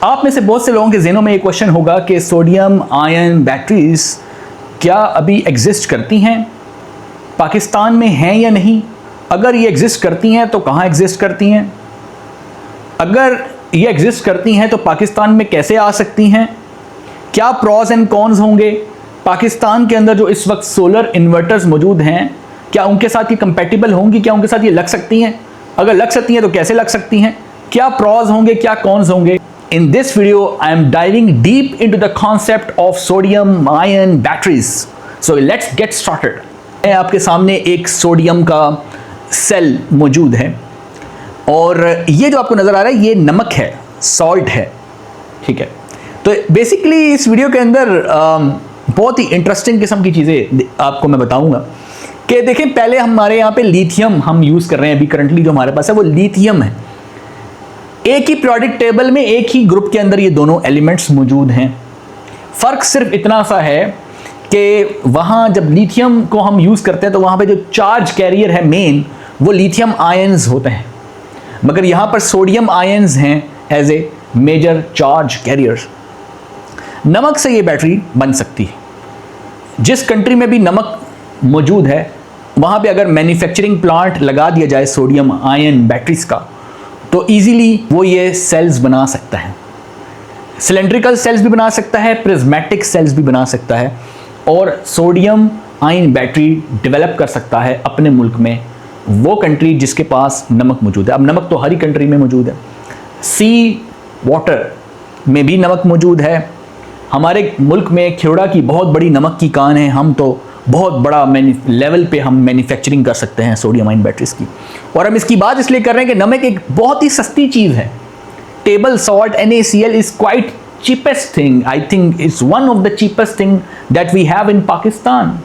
आप में से बहुत से लोगों के ज़हनों में एक क्वेश्चन होगा कि सोडियम आयन बैटरीज क्या अभी एग्जिस्ट करती हैं, पाकिस्तान में हैं या नहीं? अगर ये एग्जिस्ट करती हैं तो कहाँ एग्जिस्ट करती हैं? अगर ये एग्जिस्ट करती हैं तो पाकिस्तान में कैसे आ सकती हैं? क्या प्रॉज एंड कॉन्स होंगे? पाकिस्तान के अंदर जो इस वक्त सोलर इन्वर्टर्स मौजूद हैं, क्या उनके साथ ये कंपेटिबल होंगी? क्या उनके साथ ये लग सकती हैं? अगर लग सकती हैं तो कैसे लग सकती हैं? क्या प्रॉज होंगे, क्या कॉन्स होंगे? In this video, I am diving deep into the concept of sodium-ion batteries. So let's get started. आपके सामने एक सोडियम का सेल मौजूद है और ये जो आपको नज़र आ रहा है ये नमक है, सॉल्ट है, ठीक है। तो बेसिकली इस वीडियो के अंदर बहुत ही इंटरेस्टिंग किस्म की चीज़ें आपको मैं बताऊंगा कि देखें, पहले हमारे यहाँ पे लिथियम हम यूज़ कर रहे हैं, अभी करंटली जो हमारे पास है वो लिथियम है। एक ही पीरियोडिक टेबल में एक ही ग्रुप के अंदर ये दोनों एलिमेंट्स मौजूद हैं। फ़र्क सिर्फ इतना सा है कि वहाँ जब लिथियम को हम यूज़ करते हैं तो वहाँ पे जो चार्ज कैरियर है मेन, वो लिथियम आयंस होते हैं, मगर यहाँ पर सोडियम आयंस हैं as a major charge carriers. नमक से ये बैटरी बन सकती है। जिस कंट्री में भी नमक मौजूद है वहाँ पे अगर मैन्युफैक्चरिंग प्लांट लगा दिया जाए सोडियम आयन बैटरीज का तो इजीली वो ये सेल्स बना सकता है। सिलेंड्रिकल सेल्स भी बना सकता है, प्रिज्मेटिक सेल्स भी बना सकता है और सोडियम आयन बैटरी डेवलप कर सकता है अपने मुल्क में, वो कंट्री जिसके पास नमक मौजूद है। अब नमक तो हर ही कंट्री में मौजूद है, सी वाटर में भी नमक मौजूद है। हमारे मुल्क में खेड़ा की बहुत बड़ी नमक की कान है, हम तो बहुत बड़ा लेवल पे हम मैन्युफैक्चरिंग कर सकते हैं सोडियम आयन बैटरीज की। और हम इसकी बात इसलिए कर रहे हैं कि नमक एक बहुत ही सस्ती चीज़ है। Table salt NaCl is quite cheapest thing, I think it's one of the cheapest thing that we have in Pakistan.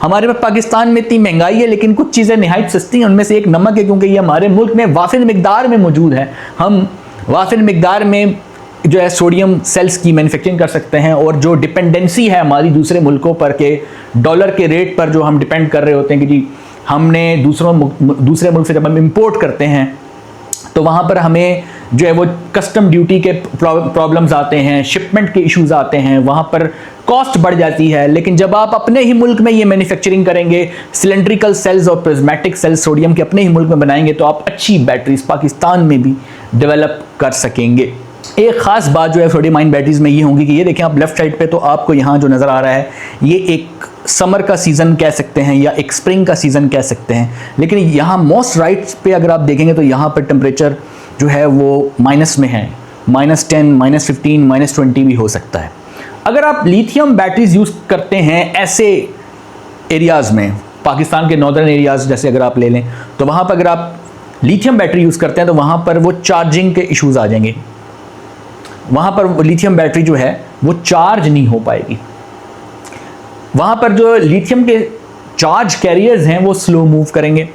हमारे पाकिस्तान में इतनी महंगाई है लेकिन कुछ चीज़ें निहायत सस्ती हैं, उनमें से एक नमक है, क्योंकि ये हमारे मुल्क में वाफिर मिकदार में मौजूद है। हम वाफिर मिकदार में जो है सोडियम सेल्स की मैन्युफैक्चरिंग कर सकते हैं। और जो डिपेंडेंसी है हमारी दूसरे मुल्कों पर के डॉलर के रेट पर जो हम डिपेंड कर रहे होते हैं कि जी हमने दूसरे मुल्क से जब हम इंपोर्ट करते हैं तो वहाँ पर हमें जो है वो कस्टम ड्यूटी के प्रॉब्लम्स आते हैं, शिपमेंट के इश्यूज आते हैं, वहाँ पर कॉस्ट बढ़ जाती है। लेकिन जब आप अपने ही मुल्क में ये मैन्युफैक्चरिंग करेंगे, सिलेंड्रिकल सेल्स और प्रिज्मेटिक सेल्स सोडियम के अपने ही मुल्क में बनाएंगे तो आप अच्छी बैटरीज पाकिस्तान में भी डेवलप कर सकेंगे। एक ख़ास बात जो है सोडियम आयन बैटरीज में ये होंगी कि ये देखें आप लेफ्ट साइड पे, तो आपको यहाँ जो नज़र आ रहा है ये एक समर का सीज़न कह सकते हैं या एक स्प्रिंग का सीज़न कह सकते हैं। लेकिन यहाँ मोस्ट राइट्स पे अगर आप देखेंगे तो यहाँ पर टेम्परेचर जो है वो माइनस में है, -10, -15, -20 भी हो सकता है। अगर आप लिथियम बैटरीज यूज़ करते हैं ऐसे एरियाज़ में, पाकिस्तान के नॉर्दर्न एरियाज़ जैसे अगर आप ले लें, तो वहाँ पर अगर आप लिथियम बैटरी यूज़ करते हैं तो वहाँ पर वो चार्जिंग के इशूज़ आ जाएंगे। वहाँ पर लिथियम बैटरी जो है वो चार्ज नहीं हो पाएगी। वहाँ पर जो लिथियम के चार्ज कैरियर्स हैं वो स्लो मूव करेंगे।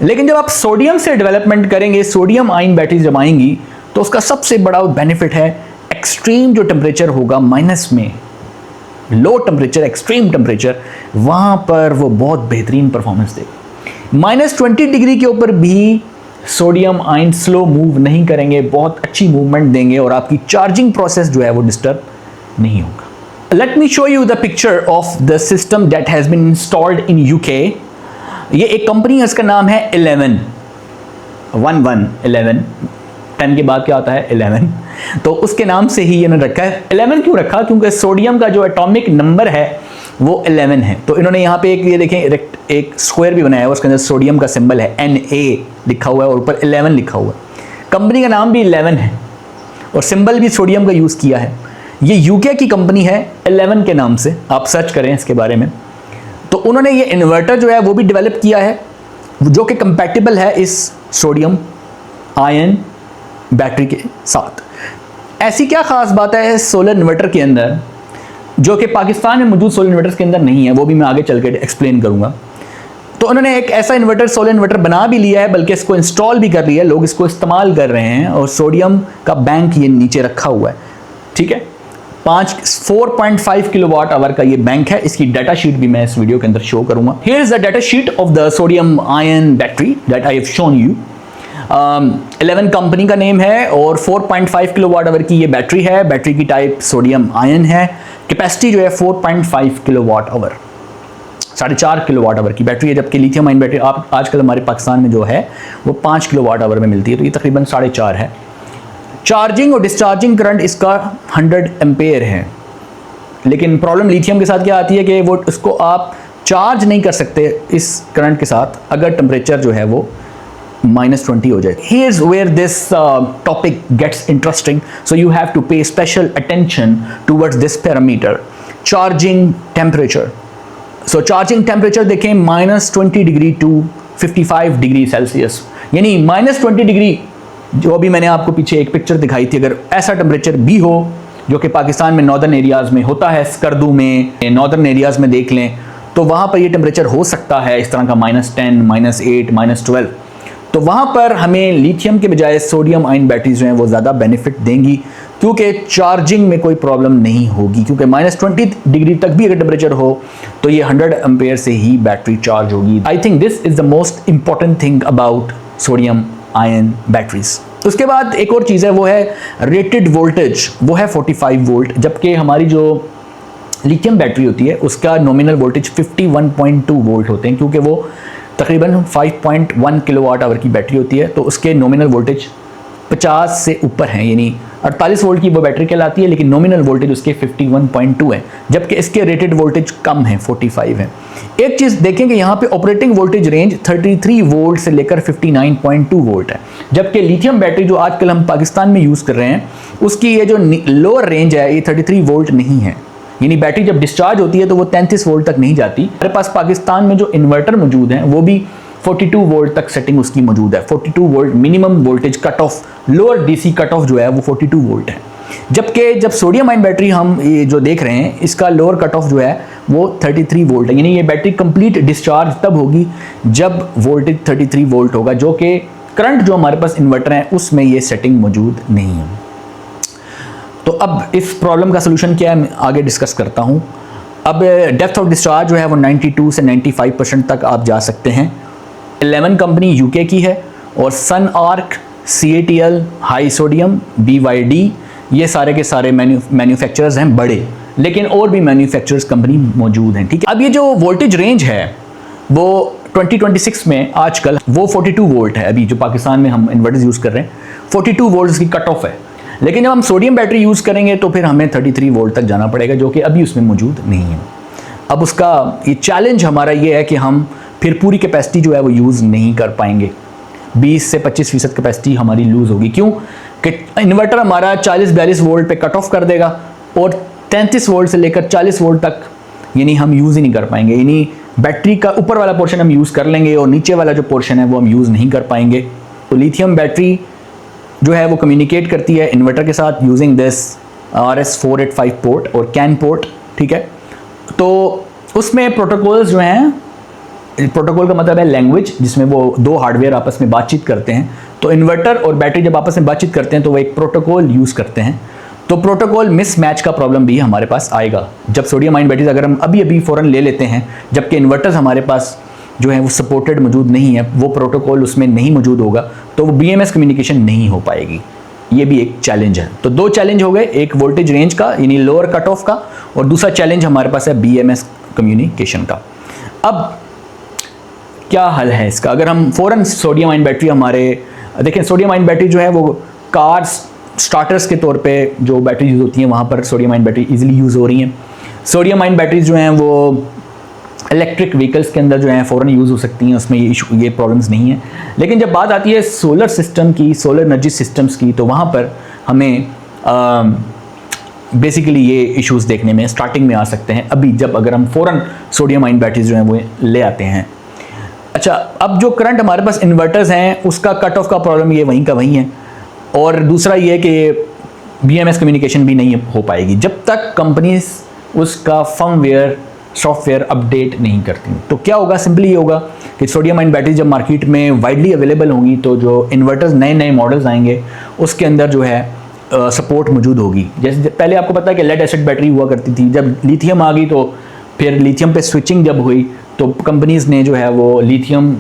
लेकिन जब आप सोडियम से डेवलपमेंट करेंगे, सोडियम आयन बैटरी जब आएंगी तो उसका सबसे बड़ा बेनिफिट है एक्सट्रीम जो टेम्परेचर होगा माइनस में, लो टेम्परेचर, एक्सट्रीम टेम्परेचर, वहाँ पर वो बहुत बेहतरीन परफॉर्मेंस देगी। -20 डिग्री के ऊपर भी सोडियम आयन स्लो मूव नहीं करेंगे, बहुत अच्छी मूवमेंट देंगे और आपकी चार्जिंग प्रोसेस जो है वो डिस्टर्ब नहीं होगा। Let me show you the picture of the system that has been installed in UK। ये एक कंपनी है, इसका नाम है 11, 10 के बाद क्या आता है 11, तो उसके नाम से ही इन्होंने रखा है। 11 क्यों रखा? क्योंकि सोडियम का जो एटॉमिक नंबर है वो 11 है। तो इन्होंने यहाँ पे एक ये देखें एक स्क्वायर भी बनाया है, उसके अंदर सोडियम का सिंबल है, Na लिखा हुआ है और ऊपर 11 लिखा हुआ है। कंपनी का नाम भी 11 है और सिंबल भी सोडियम का यूज़ किया है। ये UK की कंपनी है 11 के नाम से, आप सर्च करें इसके बारे में। तो उन्होंने ये इन्वर्टर जो है वो भी डेवलप किया है जो कि कंपैटिबल है इस सोडियम आयन बैटरी के साथ। ऐसी क्या ख़ास बात है सोलर इन्वर्टर के अंदर जो कि पाकिस्तान में मौजूद सोलर इन्वर्टर्स के अंदर नहीं है, वो भी मैं आगे चल के एक्सप्लेन करूँगा। तो उन्होंने एक ऐसा इन्वर्टर, सोलर इन्वर्टर बना भी लिया है, बल्कि इसको इंस्टॉल भी कर लिया है, लोग इसको इस्तेमाल कर रहे हैं और सोडियम का बैंक ये नीचे रखा हुआ है, ठीक है। 4.5 किलोवाट आवर का ये बैंक है। इसकी डाटा शीट भी मैं इस वीडियो के अंदर शो करूंगा। Here is the data sheet of the sodium ion battery that I have shown you. 11 company का नेम है और 4.5 किलोवाट आवर की ये बैटरी है। बैटरी की टाइप सोडियम आयन है। कैपेसिटी जो है 4.5 किलोवाट आवर, 4.5 किलोवाट आवर की बैटरी है, जबकि लिथियम आयन बैटरी आप आजकल हमारे पाकिस्तान में जो है वो 5 किलोवाट आवर में मिलती है, तो ये तकरीबन 4.5 है। चार्जिंग और डिस्चार्जिंग करंट इसका 100 एम्पेयर है, लेकिन प्रॉब्लम लिथियम के साथ क्या आती है कि वो इसको आप चार्ज नहीं कर सकते इस करंट के साथ अगर टेम्परेचर जो है वो -20 हो जाए। Here's where this topic gets interesting, so you have to pay special attention towards this parameter, charging temperature. So charging temperature देखें -20 डिग्री टू 55 डिग्री सेल्सियस, यानी -20 डिग्री जो अभी मैंने आपको पीछे एक पिक्चर दिखाई थी, अगर ऐसा टेम्परेचर भी हो जो कि पाकिस्तान में नॉर्दर्न एरियाज़ में होता है, स्कर्दू में, नॉर्दर्न एरियाज़ में देख लें तो वहाँ पर ये टेम्परेचर हो सकता है इस तरह का -10, -8, -12, तो वहाँ पर हमें लिथियम के बजाय सोडियम आयन बैटरीज जो हैं वो ज़्यादा बेनिफिट देंगी, क्योंकि चार्जिंग में कोई प्रॉब्लम नहीं होगी, क्योंकि -20 डिग्री तक भी अगर टेम्परेचर हो तो ये 100 एम्पेयर से ही बैटरी चार्ज होगी। I think this is the most important thing about sodium ion batteries. उसके बाद एक और चीज़ है, वो है रेटेड वोल्टेज, वो है 45 वोल्ट, जबकि हमारी जो लिथियम बैटरी होती है उसका नॉमिनल वोल्टेज 51.2 वोल्ट होते हैं, क्योंकि वो तकरीबन 5.1 किलोवाट आवर की बैटरी होती है, तो उसके नॉमिनल वोल्टेज 50 से ऊपर हैं, यानी 48 वोल्ट की वो बैटरी कहलाती है, लेकिन नॉमिनल वोल्टेज उसके 51.2 है, जबकि इसके रेटेड वोल्टेज कम है, 45 है। एक चीज़ देखें कि यहाँ पे ऑपरेटिंग वोल्टेज रेंज 33 वोल्ट से लेकर 59.2 वोल्ट है, जबकि लिथियम बैटरी जो आजकल हम पाकिस्तान में यूज़ कर रहे हैं उसकी ये जो लोअर रेंज है ये 33 वोल्ट नहीं है, यानी बैटरी जब डिस्चार्ज होती है तो वो 33 वोल्ट तक नहीं जाती। हमारे पास पाकिस्तान में जो इन्वर्टर मौजूद हैं वो भी 42 वोल्ट तक सेटिंग उसकी मौजूद है। 42 volt minimum voltage cut off, lower DC cut off जो है वो 42 वोल्ट है, जबकि जब सोडियम आयन बैटरी हम ये जो देख रहे हैं इसका लोअर कट ऑफ जो है वो 33 वोल्ट है, यानी ये बैटरी कंप्लीट डिस्चार्ज तब होगी जब वोल्टेज 33 वोल्ट होगा, जो कि करंट जो हमारे पास इन्वर्टर है उसमें ये सेटिंग मौजूद नहीं है। तो अब इस प्रॉब्लम का सलूशन क्या है मैं आगे डिस्कस करता हूँ। अब डेप्थ ऑफ डिस्चार्ज जो है वो 92 से 95% तक आप जा सकते हैं। 11 कंपनी यूके की है और Sun Ark, CATL, high sodium, BYD ये सारे के सारे मैन्युफैक्चरर्स हैं बड़े, लेकिन और भी मैन्युफैक्चरर्स कंपनी मौजूद हैं, ठीक है। अब ये जो वोल्टेज रेंज है वो 2026 में आजकल वो 42 वोल्ट है, अभी जो पाकिस्तान में हम इन्वर्टर्स यूज़ कर रहे हैं 42 वोल्ट की कट ऑफ है, लेकिन जब हम सोडियम बैटरी यूज़ करेंगे तो फिर हमें 33 वोल्ट तक जाना पड़ेगा, जो कि अभी उसमें मौजूद नहीं है। अब उसका ये चैलेंज हमारा ये है कि हम फिर पूरी कैपेसिटी जो है वो यूज़ नहीं कर पाएंगे, 20 से 25% कैपेसिटी हमारी लूज़ होगी। क्यों कि इन्वर्टर हमारा 40-42 वोल्ट पे कट ऑफ कर देगा और 33 वोल्ट से लेकर 40 वोल्ट तक यानी हम यूज़ ही नहीं कर पाएंगे, यानी बैटरी का ऊपर वाला पोर्शन हम यूज़ कर लेंगे और नीचे वाला जो पोर्शन है वो हम यूज़ नहीं कर पाएंगे। तो लिथियम बैटरी जो है वो कम्युनिकेट करती है इन्वर्टर के साथ यूजिंग दिस RS485 पोर्ट और कैन पोर्ट, ठीक है। तो उसमें प्रोटोकॉल्स जो हैं, प्रोटोकॉल का मतलब है लैंग्वेज जिसमें वो दो हार्डवेयर आपस में बातचीत करते हैं, तो इन्वर्टर और बैटरी जब आपस में बातचीत करते हैं तो वो एक प्रोटोकॉल यूज़ करते हैं, तो प्रोटोकॉल मिसमैच का प्रॉब्लम भी हमारे पास आएगा जब सोडियम आयन बैटरीज अगर हम अभी फ़ौरन ले लेते हैं, जबकि इन्वर्टर्स हमारे पास जो है वो सपोर्टेड मौजूद नहीं है, वो प्रोटोकॉल उसमें नहीं मौजूद होगा, तो वो BMS कम्युनिकेशन नहीं हो पाएगी। ये भी एक चैलेंज है। तो दो चैलेंज हो गए, एक वोल्टेज रेंज का यानी लोअर कट ऑफ का, और दूसरा चैलेंज हमारे पास है BMS कम्युनिकेशन का। अब क्या हल है इसका? अगर हम फ़ौरन सोडियम आयन बैटरी हमारे देखें, सोडियम आयन बैटरी जो है वो कार्स स्टार्टर्स के तौर पे जो बैटरी यूज़ होती हैं वहाँ पर sodium ion battery easily use हो रही हैं। सोडियम आयन बैटरीज जो हैं वो इलेक्ट्रिक व्हीकल्स के अंदर जो है फ़ौरन यूज़ हो सकती हैं, उसमें ये प्रॉब्लम्स नहीं है। लेकिन जब बात आती है सोलर सिस्टम की, सोलर एनर्जी सिस्टम्स की, तो वहाँ पर हमें बेसिकली ये इश्यूज़ देखने में स्टार्टिंग में आ सकते हैं अभी, जब अगर हम फ़ौरन सोडियम आयन बैटरीज जो हैं वो ले आते हैं। अच्छा, अब जो करंट हमारे पास इन्वर्टर्स हैं उसका कट ऑफ का प्रॉब्लम ये वहीं का वहीं है, और दूसरा ये कि BMS कम्युनिकेशन भी नहीं हो पाएगी जब तक कंपनीज उसका फर्मवेयर सॉफ्टवेयर अपडेट नहीं करती। तो क्या होगा? सिंपली ये होगा कि सोडियम आयन बैटरी जब मार्केट में वाइडली अवेलेबल होंगी तो जो इन्वर्टर्स नए नए मॉडल्स आएंगे उसके अंदर जो है सपोर्ट मौजूद होगी। जैसे पहले आपको पता है कि लेड एसिड बैटरी हुआ करती थी, जब लिथियम आ गई तो फिर लिथियम पे स्विचिंग जब हुई तो कंपनीज़ ने जो है वो लिथियम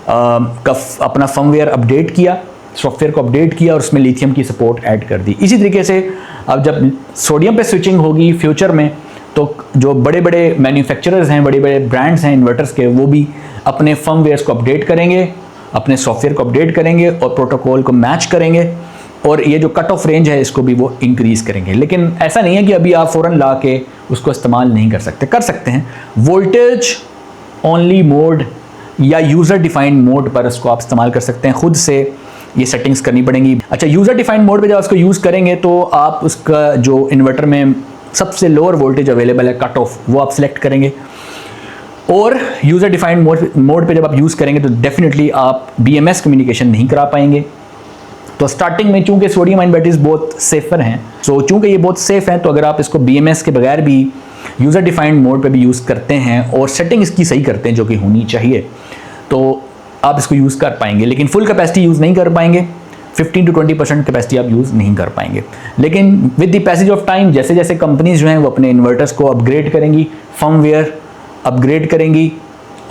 का अपना फर्मवेयर अपडेट किया सॉफ्टवेयर को अपडेट किया और उसमें लिथियम की सपोर्ट ऐड कर दी। इसी तरीके से अब जब सोडियम पे स्विचिंग होगी फ्यूचर में, तो जो बड़े बड़े मैन्युफैक्चरर्स हैं, बड़े बड़े ब्रांड्स हैं इन्वर्टर्स के, वो भी अपने फर्मवेयर्स को अपडेट करेंगे, अपने सॉफ्टवेयर को अपडेट करेंगे और प्रोटोकॉल को मैच करेंगे, और ये जो कट ऑफ रेंज है इसको भी वो इंक्रीज़ करेंगे। लेकिन ऐसा नहीं है कि अभी आप फ़ौरन ला के उसको इस्तेमाल नहीं कर सकते, कर सकते हैं। वोल्टेज ओनली मोड या यूज़र डिफाइंड मोड पर इसको आप इस्तेमाल कर सकते हैं, खुद से ये सेटिंग्स करनी पड़ेंगी। अच्छा, यूज़र डिफाइंड मोड पे जब उसको यूज़ करेंगे तो आप उसका जो इन्वर्टर में सबसे लोअर वोल्टेज अवेलेबल है, कट ऑफ, वो आप सिलेक्ट करेंगे। और यूज़र डिफाइंड मोड पे जब आप यूज़ करेंगे तो डेफिनेटली आप BMS कम्युनिकेशन नहीं करा पाएंगे। तो स्टार्टिंग में चूंकि सोडियम आयन बैटरीज बहुत सेफर हैं, सो चूंकि ये बहुत सेफ हैं, तो अगर आप इसको BMS के बगैर भी यूज़र डिफाइंड मोड पे भी यूज़ करते हैं और सेटिंग इसकी सही करते हैं जो कि होनी चाहिए, तो आप इसको यूज़ कर पाएंगे। लेकिन फुल कैपेसिटी यूज़ नहीं कर पाएंगे, 15 to 20% कैपेसिटी आप यूज़ नहीं कर पाएंगे। लेकिन with the passage of time, जैसे जैसे कंपनीज जो हैं वो अपने इन्वर्टर्स को अपग्रेड करेंगी, फर्मवेयर अपग्रेड करेंगी,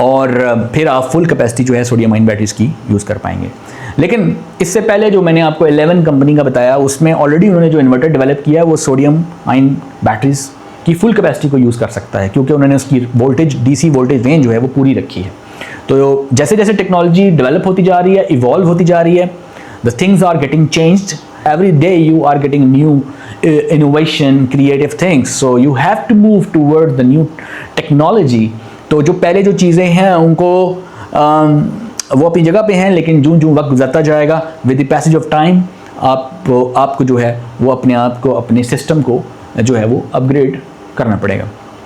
और फिर आप फुल कैपेसिटी जो है सोडियम आयन बैटरीज की यूज़ कर पाएंगे। लेकिन इससे पहले जो मैंने आपको 11 कंपनी का बताया, उसमें ऑलरेडी उन्होंने जो इन्वर्टर डेवलप किया है वो सोडियम आयन बैटरीज की फुल कैपेसिटी को यूज़ कर सकता है, क्योंकि उन्होंने उसकी वोल्टेज, DC वोल्टेज रेंज जो है वो पूरी रखी है। तो जैसे जैसे टेक्नोलॉजी डेवलप होती जा रही है, इवॉल्व होती जा रही है, the things are getting changed every day, you are getting new innovation, creative things, so you have to move toward the new technology। तो जो पहले जो चीज़ें हैं उनको वो अपनी जगह पे हैं, लेकिन जूं जूं वक्त गुजरता जाएगा, with the passage of time आपको जो है वो अपने आप को, अपने सिस्टम को जो है वो अपग्रेड करना पड़ेगा।